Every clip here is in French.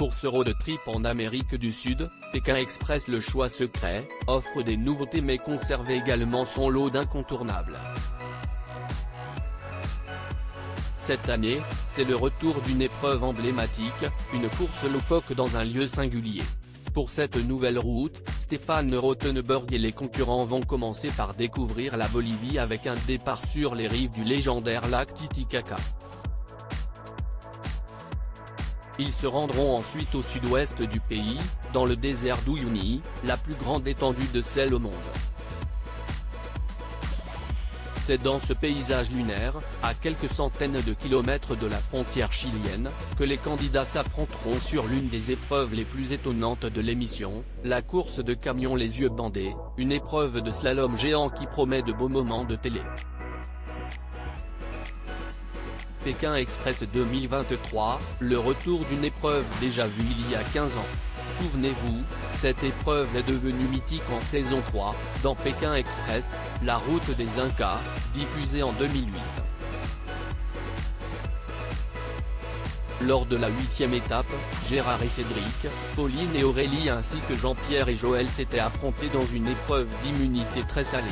Pour ce road trip en Amérique du Sud, Pékin Express le choix secret, offre des nouveautés mais conserve également son lot d'incontournables. Cette année, c'est le retour d'une épreuve emblématique, une course loufoque dans un lieu singulier. Pour cette nouvelle route, Stefan Rothenberg et les concurrents vont commencer par découvrir la Bolivie avec un départ sur les rives du légendaire lac Titicaca. Ils se rendront ensuite au sud-ouest du pays, dans le désert d'Uyuni, la plus grande étendue de sel au monde. C'est dans ce paysage lunaire, à quelques centaines de kilomètres de la frontière chilienne, que les candidats s'affronteront sur l'une des épreuves les plus étonnantes de l'émission, la course de camion les yeux bandés, une épreuve de slalom géant qui promet de beaux moments de télé. Pékin Express 2023, le retour d'une épreuve déjà vue il y a 15 ans. Souvenez-vous, cette épreuve est devenue mythique en saison 3, dans Pékin Express, la route des Incas, diffusée en 2008. Lors de la 8e étape, Gérard et Cédric, Pauline et Aurélie ainsi que Jean-Pierre et Joël s'étaient affrontés dans une épreuve d'immunité très salée.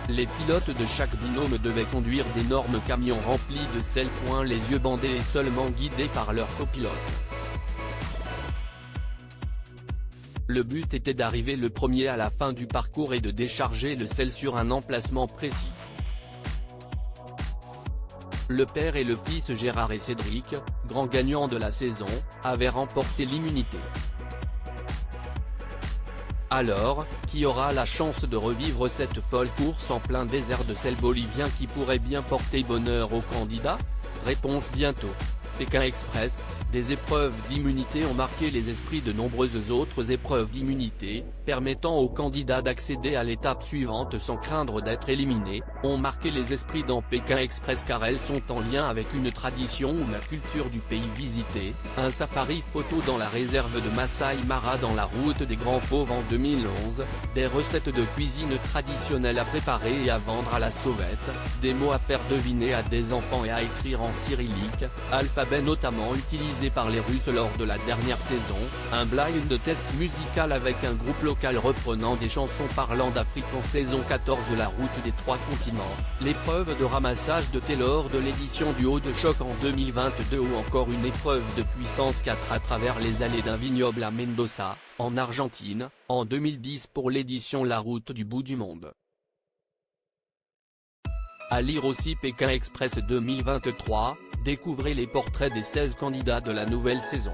Les pilotes de chaque binôme devaient conduire d'énormes camions remplis de sel, les yeux bandés et seulement guidés par leur copilote. Le but était d'arriver le premier à la fin du parcours et de décharger le sel sur un emplacement précis. Le père et le fils Gérard et Cédric, grands gagnants de la saison, avaient remporté l'immunité. Alors, qui aura la chance de revivre cette folle course en plein désert de sel bolivien qui pourrait bien porter bonheur aux candidats? Réponse bientôt. Pékin Express, des épreuves d'immunité ont marqué les esprits de nombreuses autres épreuves d'immunité, permettant aux candidats d'accéder à l'étape suivante sans craindre d'être éliminés, ont marqué les esprits dans Pékin Express car elles sont en lien avec une tradition ou la culture du pays visité, un safari photo dans la réserve de Masai Mara dans la route des Grands Fauves en 2011, des recettes de cuisine traditionnelles à préparer et à vendre à la sauvette, des mots à faire deviner à des enfants et à écrire en cyrillique, alphabet notamment utilisé par les Russes lors de la dernière saison, un blind test musical avec un groupe local reprenant des chansons parlant d'Afrique en saison 14 de la route des 3 continents, l'épreuve de ramassage de thé lors de l'édition du Haut de Choc en 2022 ou encore une épreuve de puissance 4 à travers les allées d'un vignoble à Mendoza, en Argentine, en 2010 pour l'édition La Route du Bout du Monde. À lire aussi Pékin Express 2023, découvrez les portraits des 16 candidats de la nouvelle saison.